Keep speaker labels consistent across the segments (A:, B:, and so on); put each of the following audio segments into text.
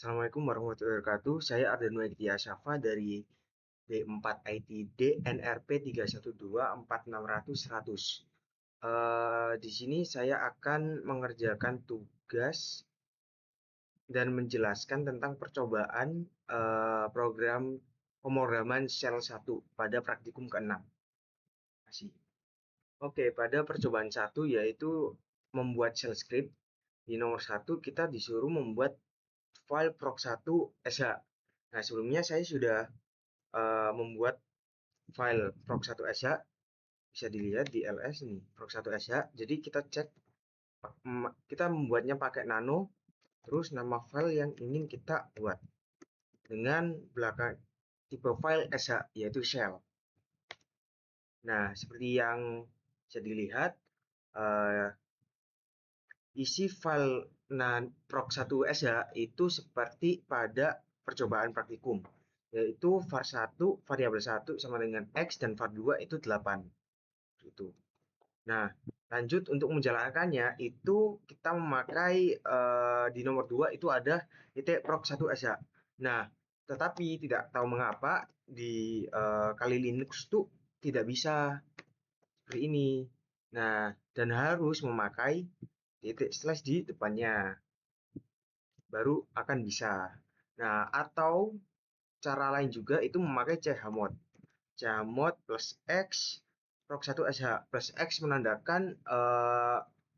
A: Assalamualaikum warahmatullahi wabarakatuh. Saya Ardan Widya Syafa dari B4 ITD NRP 3124600. Di sini saya akan mengerjakan tugas dan menjelaskan tentang percobaan program pemrograman Shell 1 pada praktikum ke-6. Oke, pada percobaan 1 yaitu membuat shell script. Di nomor 1 kita disuruh membuat file proc1.sh. Nah, sebelumnya saya sudah membuat file proc1.sh, bisa dilihat di ls ini proc1.sh. Jadi kita cek, kita membuatnya pakai nano, terus nama file yang ingin kita buat dengan belakang tipe file sh, yaitu shell. Nah, seperti yang bisa dilihat, isi file proc1.sh itu seperti pada percobaan praktikum, yaitu var1 variabel 1 sama dengan x dan var2 itu 8. Itu. Nah, lanjut untuk menjalankannya itu kita memakai di nomor 2 itu ada titik proc1sh. Nah, tetapi tidak tahu mengapa di Kali Linux itu tidak bisa seperti ini. Nah, dan harus memakai titik slash di depannya baru akan bisa. Nah, atau cara lain juga itu memakai chmod. Chmod plus x proc1sh plus x menandakan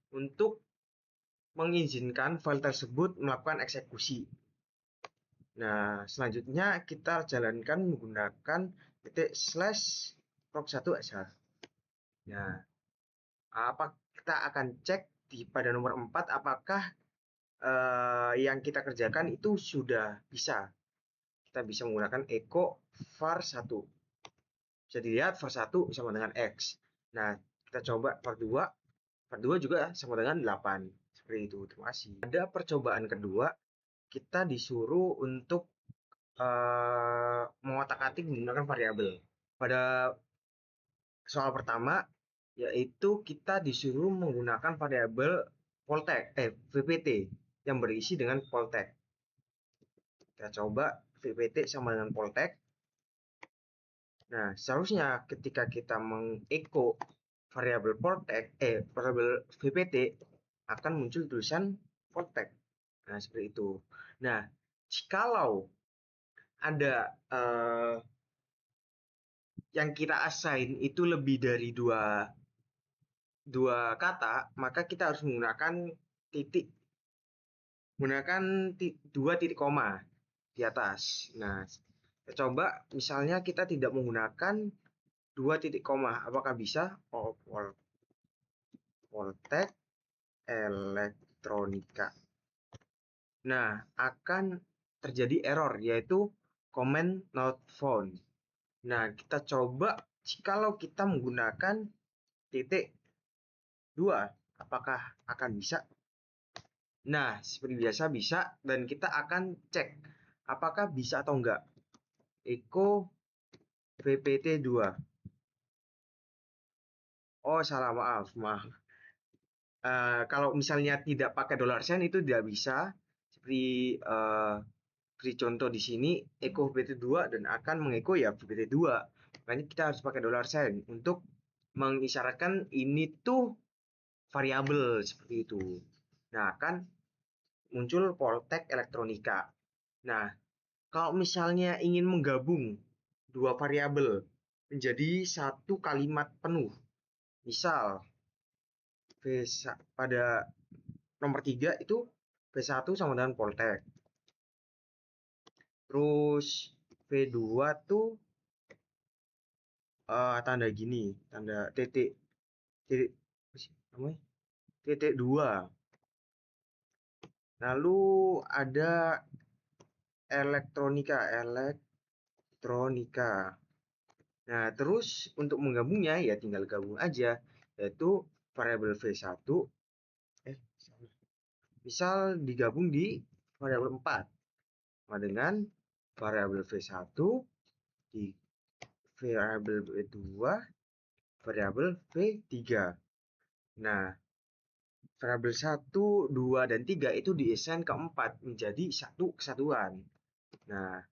A: untuk mengizinkan file tersebut melakukan eksekusi. Nah, selanjutnya kita jalankan menggunakan titik slash proc1sh. Nah, apa kita akan cek pada nomor 4 apakah yang kita kerjakan itu sudah bisa. Kita bisa menggunakan echo var1. Bisa dilihat var1 sama dengan x. Nah, kita coba var2. var2 juga sama dengan 8. Seperti itu. Terima kasih. Pada percobaan kedua, kita disuruh untuk mengotak-atik menggunakan variabel. Pada soal pertama, yaitu kita disuruh menggunakan variabel VPT yang berisi dengan poltext. Kita coba VPT sama dengan poltext. Nah, seharusnya ketika kita mengecho variabel variabel VPT akan muncul tulisan poltext. Nah, seperti itu. Nah, jikalau ada yang kita assign itu lebih dari dua kata, maka kita harus menggunakan titik, dua titik koma di atas. Nah, kita coba misalnya kita tidak menggunakan dua titik koma, apakah bisa? Poltek elektronika. Nah, akan terjadi error yaitu comment not found. Nah, kita coba jikalau kita menggunakan titik 2, apakah akan bisa? Nah, seperti biasa bisa, dan kita akan cek apakah bisa atau enggak. Echo VPT 2. Oh, salah, maaf. Kalau misalnya tidak pakai $sign itu tidak bisa. Seperti contoh di sini, echo VPT 2 dan akan mengecho ya VPT 2. Makanya kita harus pakai $sign untuk mengisyaratkan ini tuh variabel seperti itu. Nah, akan muncul poltek elektronika. Nah, kalau misalnya ingin menggabung dua variabel menjadi satu kalimat penuh, misal pada nomor 3 itu V1 sama dengan poltek. Terus V2 tuh tanda gini, tanda titik titik 2. Lalu ada elektronika. Nah, terus untuk menggabungnya ya tinggal gabung aja, yaitu variabel V1 misal digabung di variabel 4 sama dengan variabel V1 di variabel V2 variabel V3. Nah, variabel 1, 2, dan 3 itu diassign ke 4 menjadi satu kesatuan. Nah,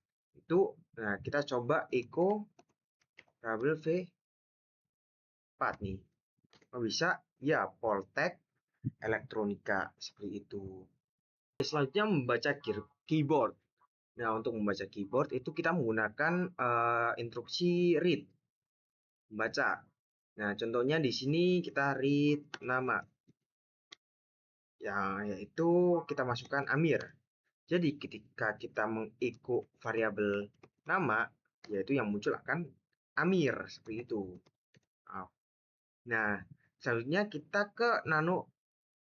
A: kita coba echo variabel V4 nih. Oh, bisa? Ya, Poltek, elektronika, seperti itu. Selanjutnya membaca keyboard. Nah, untuk membaca keyboard itu kita menggunakan instruksi read, membaca. Nah, contohnya di sini kita read nama, yaitu kita masukkan Amir. Jadi ketika kita mengecho variabel nama, yaitu yang muncul akan Amir, seperti itu. Nah, selanjutnya kita ke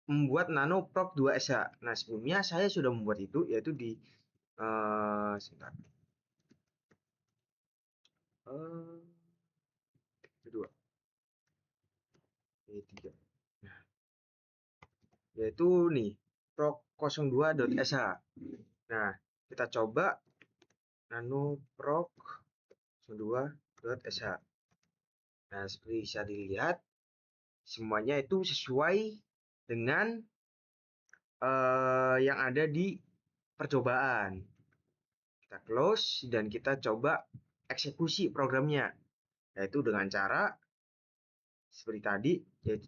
A: membuat nano proc 2sh. Nah, sebelumnya saya sudah membuat itu, yaitu di sebentar. Kedua, tiga. Nah, yaitu nih proc02.sh. Nah, kita coba nano proc02.sh. Nah, seperti bisa dilihat, semuanya itu sesuai dengan yang ada di percobaan. Kita close dan kita coba eksekusi programnya, yaitu dengan cara seperti tadi, yaitu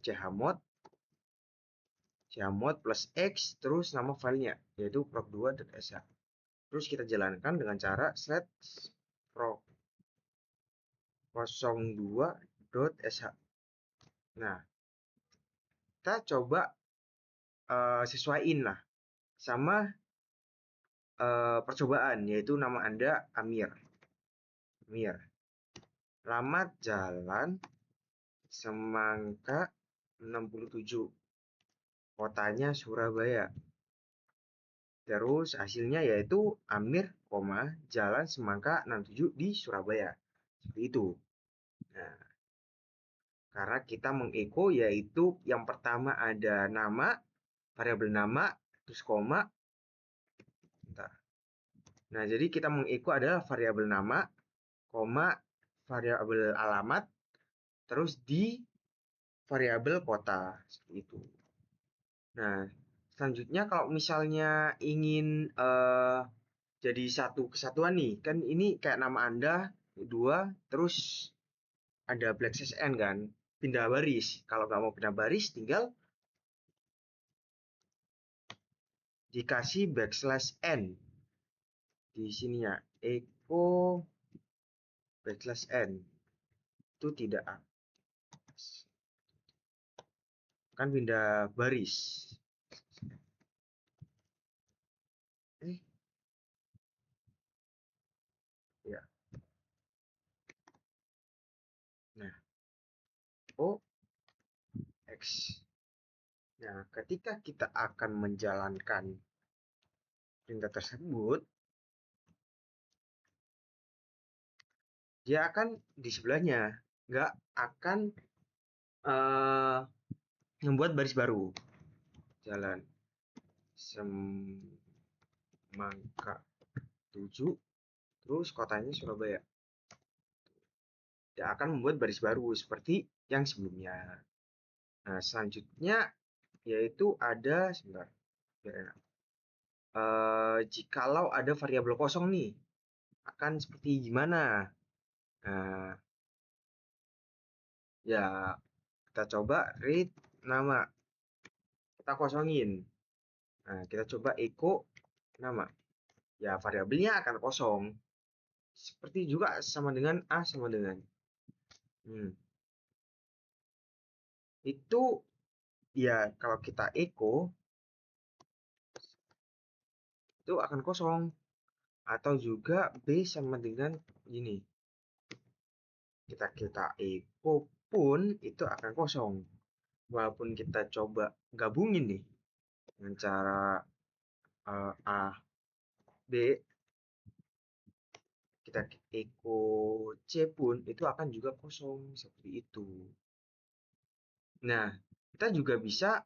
A: chmod plus x terus nama filenya, yaitu proc2.sh. Terus kita jalankan dengan cara set proc02.sh. Nah, kita coba sesuaiin lah sama percobaan, yaitu nama Anda Amir. Alamat jalan Semangka 67. Kotanya Surabaya. Terus hasilnya yaitu Amir, Jalan Semangka 67 di Surabaya. Seperti itu. Nah, karena kita mengecho yaitu yang pertama ada nama, variabel nama, terus koma. Bentar. Nah, jadi kita mengecho adalah variabel nama, koma, variabel alamat, terus di variabel kota. Seperti itu. Nah, selanjutnya kalau misalnya ingin jadi satu kesatuan nih, kan ini kayak nama Anda, dua, terus ada /n kan, pindah baris. Kalau nggak mau pindah baris, tinggal dikasih \n di sini ya, echo \n itu tidak kan pindah baris. Ya. Nah, x. Nah, ketika kita akan menjalankan perintah tersebut, dia akan di sebelahnya, nggak akan membuat baris baru. Jalan Semangka 7, terus kotanya Surabaya. Dia akan membuat baris baru seperti yang sebelumnya. Nah, selanjutnya yaitu ada sebentar. Jikalau ada variabel kosong nih, akan seperti gimana? Nah, ya kita coba read nama. Kita kosongin. Nah, kita coba echo nama. Ya, variabelnya akan kosong. Seperti juga sama dengan A sama dengan. Itu ya kalau kita echo itu akan kosong. Atau juga B sama dengan ini. Kita echo pun itu akan kosong. Walaupun kita coba gabungin nih dengan cara A, B, kita echo C pun itu akan juga kosong seperti itu. Nah, kita juga bisa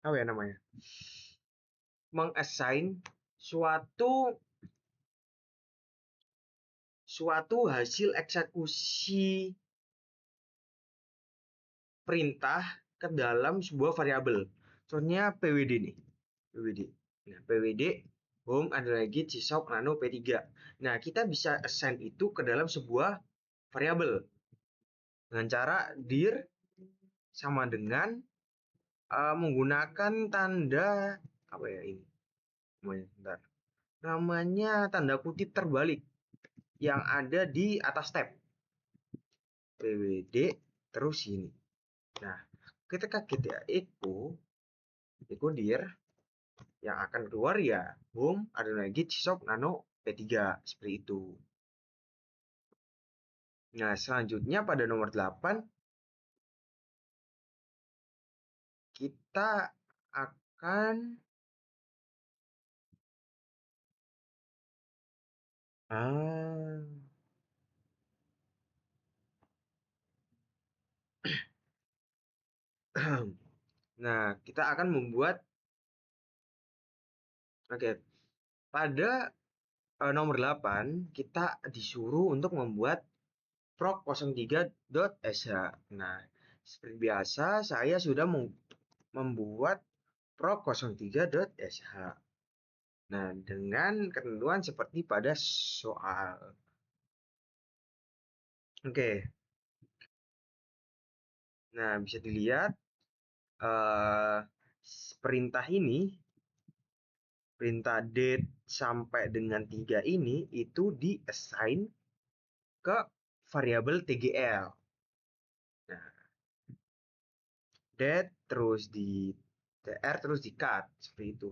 A: apa ya namanya? Mengassign suatu hasil eksekusi perintah ke dalam sebuah variabel. Contohnya PWD nih. PWD. Nah, PWD home ada lagi Cshop Nano P3. Nah, kita bisa assign itu ke dalam sebuah variabel dengan cara dir sama dengan menggunakan tanda apa ya ini? Namanya tanda kutip terbalik yang ada di atas tab. PWD terus ini. Nah, ketika kita echo dir yang akan keluar ya home ada lagi Cshop Nano P3 seperti itu. Nah, selanjutnya pada nomor 8 kita akan nah, kita akan membuat pada nomor 8 kita disuruh untuk membuat proc03.sh. Nah, seperti biasa saya sudah membuat proc03.sh. Nah, dengan ketentuan seperti pada soal. Oke. Nah, bisa dilihat perintah ini, perintah date sampai dengan 3 ini itu di-assign ke variabel tgl. Nah, date terus di tr terus di cut seperti itu.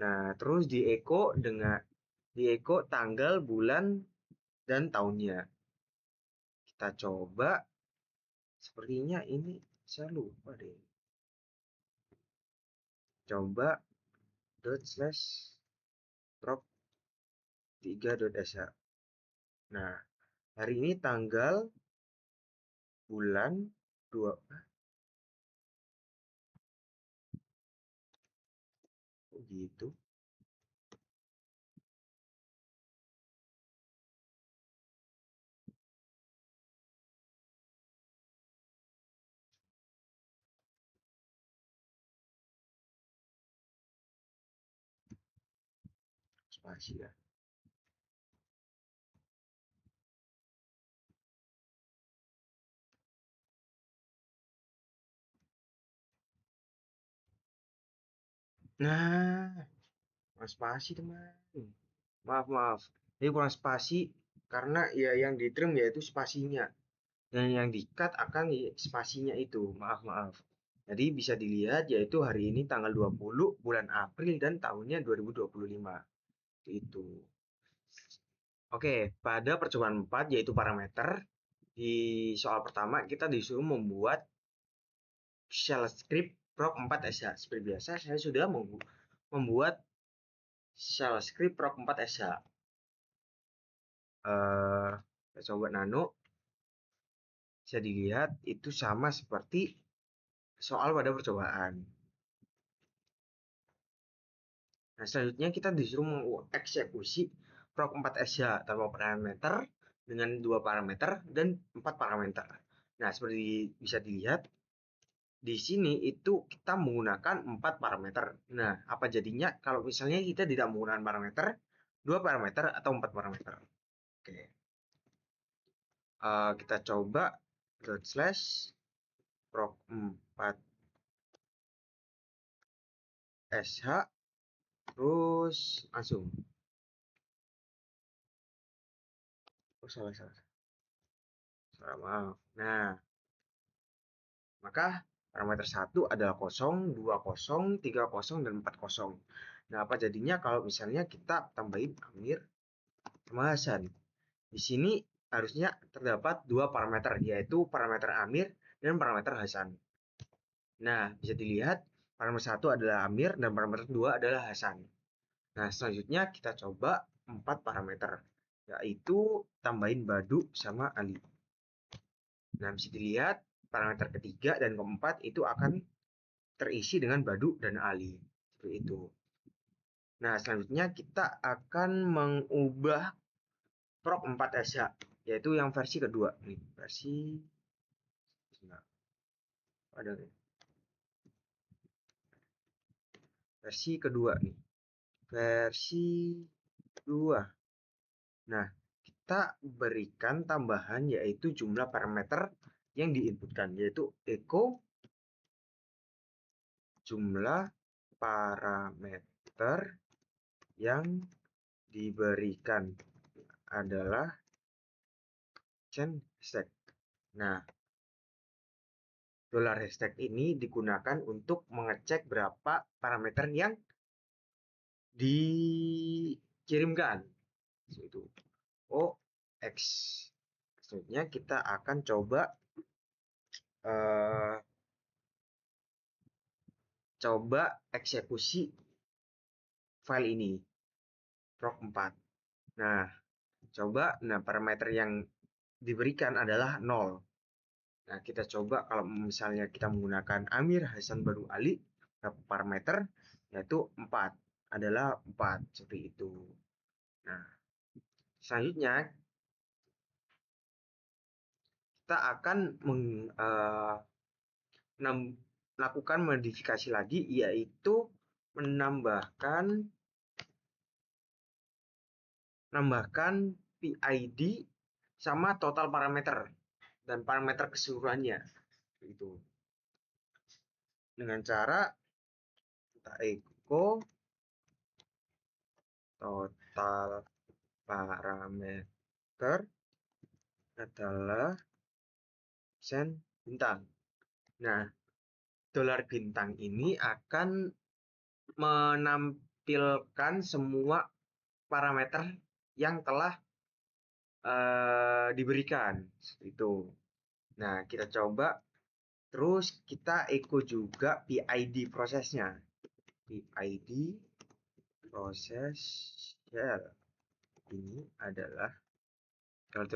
A: Nah, terus di echo tanggal, bulan, dan tahunnya. Kita coba. Sepertinya ini saya lupa deh. Coba ./proc3.sh. Nah, hari ini tanggal, bulan, 2. Oh gitu. Spasi ya. Nah, kurang spasi teman. Maaf. Ini kurang spasi karena ya yang di trim yaitu spasinya. Dan yang di-cut akan spasinya itu. Maaf. Jadi bisa dilihat yaitu hari ini tanggal 20 bulan April dan tahunnya 2025. Itu. Oke, pada percobaan 4 yaitu parameter. Di soal pertama kita disuruh membuat shell script proc4sh. Seperti biasa saya sudah membuat shell script proc4sh. Kita coba nano. Bisa dilihat itu sama seperti soal pada percobaan. Nah, selanjutnya kita disuruh mengeksekusi proc4sh tanpa parameter dengan 2 parameter dan 4 parameter. Nah, seperti bisa dilihat di sini itu kita menggunakan 4 parameter. Nah, apa jadinya kalau misalnya kita tidak menggunakan parameter, 2 parameter atau 4 parameter. Oke. Kita coba /proc4sh terus langsung. Oh, salah. Maaf. Nah, maka parameter 1 adalah 0, 2 0, 3 0, dan 4 0. Nah, apa jadinya kalau misalnya kita tambahin Amir sama Hasan? Di sini harusnya terdapat 2 parameter, yaitu parameter Amir dan parameter Hasan. Nah, bisa dilihat parameter 1 adalah Amir dan parameter 2 adalah Hasan. Nah, selanjutnya kita coba 4 parameter, yaitu tambahin Badu sama Ali. Nah, bisa dilihat parameter ketiga dan keempat itu akan terisi dengan Badu dan Ali. Seperti itu. Nah, selanjutnya kita akan mengubah proc4sh. yaitu yang versi kedua nih, versi kedua nih, versi 2. Nah, kita berikan tambahan yaitu jumlah parameter yang diinputkan, yaitu echo jumlah parameter yang diberikan adalah $hashtag. Nah, $hashtag ini digunakan untuk mengecek berapa parameter yang dikirimkan. Itu X. Selanjutnya kita akan coba eksekusi file ini, proc4. Nah, parameter yang diberikan adalah 0. Nah, kita coba kalau misalnya kita menggunakan Amir Hasan Banu Ali, parameter yaitu 4, adalah 4, seperti itu. Nah, selanjutnya kita akan melakukan modifikasi lagi, yaitu menambahkan PID sama total parameter dan parameter keseluruhannya itu dengan cara kita echo total parameter adalah $bintang. Nah, $bintang ini akan menampilkan semua parameter yang telah diberikan itu. Nah, kita coba terus kita echo juga PID prosesnya. PID proses shell ini adalah $. $.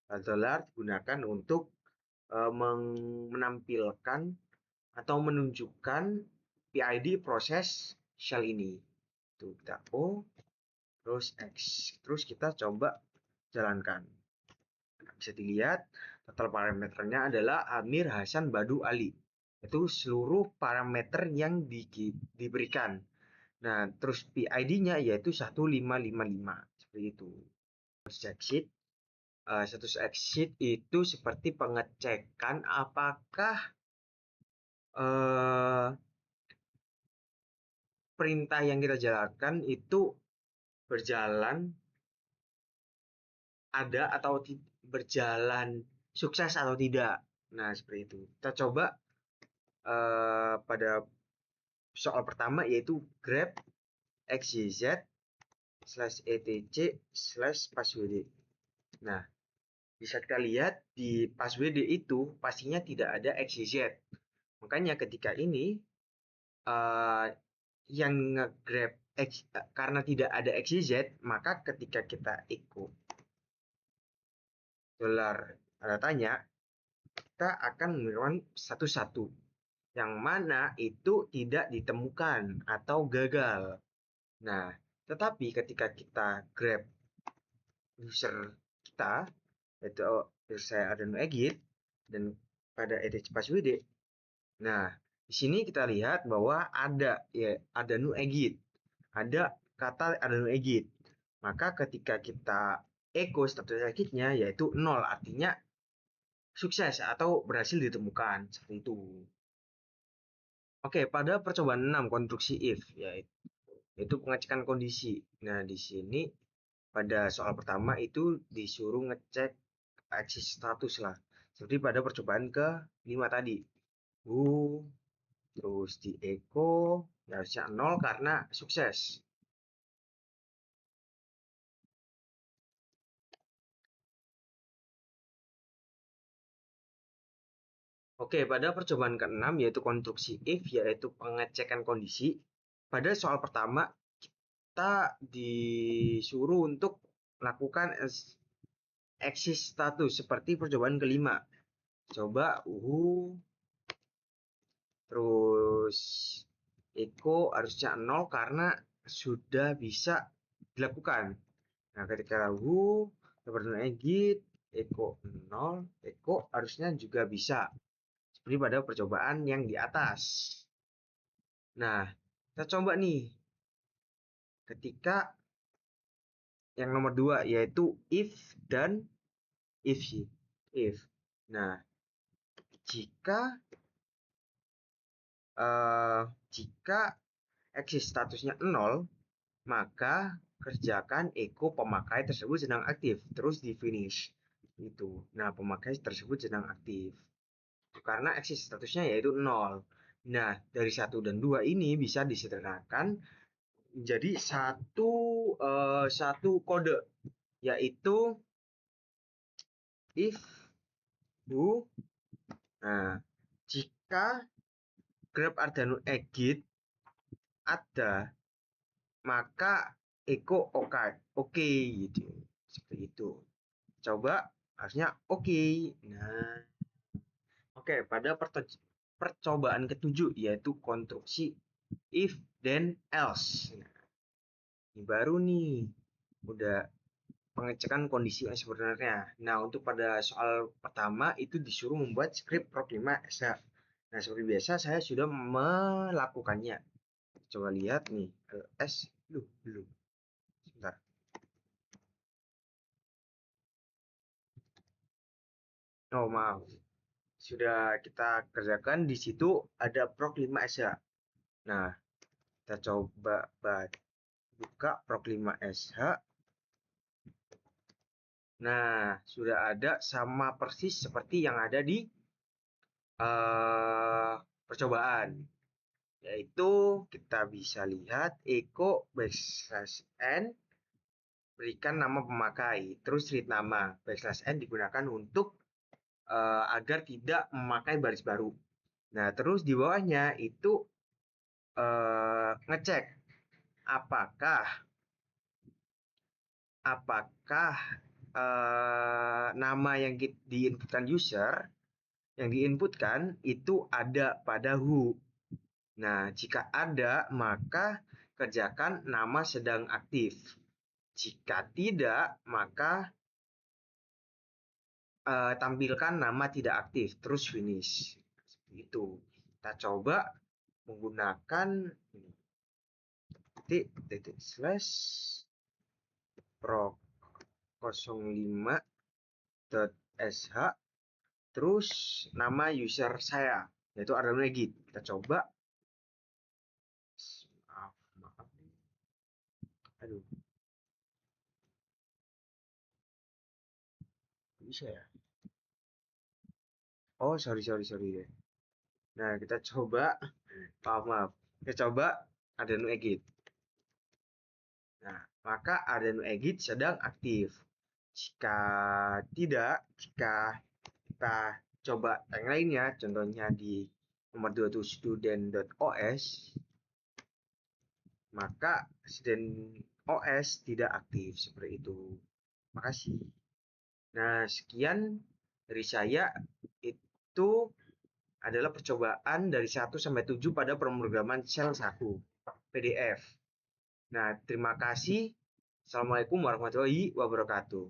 A: Digunakan untuk menampilkan atau menunjukkan PID proses shell ini. Tuh, kita O terus X. Terus kita coba jalankan. Nah, bisa dilihat total parameternya adalah Amir Hasan Badu Ali. Itu seluruh parameter yang diberikan. Nah, terus PID-nya yaitu 1555. Seperti itu. Status exit itu seperti pengecekan apakah perintah yang kita jalankan itu berjalan atau berjalan sukses atau tidak. Nah, seperti itu. Kita coba pada soal pertama, yaitu grep xyz/etc/passwd. Nah, bisa kita lihat di passwd itu pastinya tidak ada xyz. Makanya ketika ini yang nge-grab karena tidak ada xyz, maka ketika kita echo $tanda tanya, kita akan menemukan satu-satu yang mana itu tidak ditemukan atau gagal. Nah, tetapi ketika kita grab user kita, yaitu saya ada nuegit dan pada etc/passwd. Nah, di sini kita lihat bahwa ada nuegit, ada kata ada nuegit. Maka ketika kita echo status exitnya yaitu 0, artinya sukses atau berhasil ditemukan, seperti itu. Oke, pada percobaan 6 konstruksi if, yaitu pengecekan kondisi. Nah, di sini pada soal pertama itu disuruh ngecek exit status lah. Seperti pada percobaan ke-5 tadi. Terus di echo ya harusnya 0 karena sukses. Oke, pada percobaan ke-6 yaitu konstruksi if, yaitu pengecekan kondisi. Pada soal pertama kita disuruh untuk melakukan exit status seperti percobaan ke-5. Coba terus echo harusnya 0 karena sudah bisa dilakukan. Nah, ketika Seperti exit, echo 0, echo harusnya juga bisa. Seperti pada percobaan yang di atas. Nah, kita coba nih. Ketika yang nomor 2 yaitu if dan if. Nah, jika jika exist statusnya 0, maka kerjakan echo pemakai tersebut sedang aktif, terus di finish itu. Nah, pemakai tersebut sedang aktif karena exist statusnya yaitu 0. Nah, dari 1 dan 2 ini bisa disederhanakan menjadi satu kode, yaitu if do. Nah, jika grep Ardano exit ada, maka echo oke gitu. Seperti itu. Coba harusnya oke. Nah, oke, pada percobaan ketujuh yaitu konstruksi if then else. Nah, ini baru nih, udah pengecekan kondisi yang sebenarnya. Nah, untuk pada soal pertama itu disuruh membuat skrip prok5sh. Nah, seperti biasa saya sudah melakukannya. Coba lihat nih, ls belum. Sebentar. Oh, maaf. Sudah kita kerjakan di situ ada prok5sh. Nah, kita coba buka prok5sh. Nah, sudah ada sama persis seperti yang ada di percobaan. Yaitu kita bisa lihat echo \n berikan nama pemakai, terus read nama. \n digunakan untuk agar tidak memakai baris baru. Nah, terus di bawahnya itu ngecek apakah nama yang diinputkan user yang diinputkan itu ada pada who. Nah, jika ada, maka kerjakan nama sedang aktif. Jika tidak, maka tampilkan nama tidak aktif, terus finish. Seperti itu. Kita coba menggunakan proc05.sh terus nama user saya yaitu Ardano Egit. Kita coba. Maaf. Aduh. Bisa ya? Oh, sorry deh. Nah, kita coba. Maaf. Kita coba Ardano Egit. Nah, maka Ardano Egit sedang aktif. Jika tidak, jika kita coba yang lainnya, contohnya di nomor 2 itu student.os, maka student.os tidak aktif seperti itu. Makasih. Nah, sekian dari saya. Itu adalah percobaan dari 1 sampai 7 pada pemrograman Shell 1 PDF. Nah, terima kasih. Assalamualaikum warahmatullahi wabarakatuh.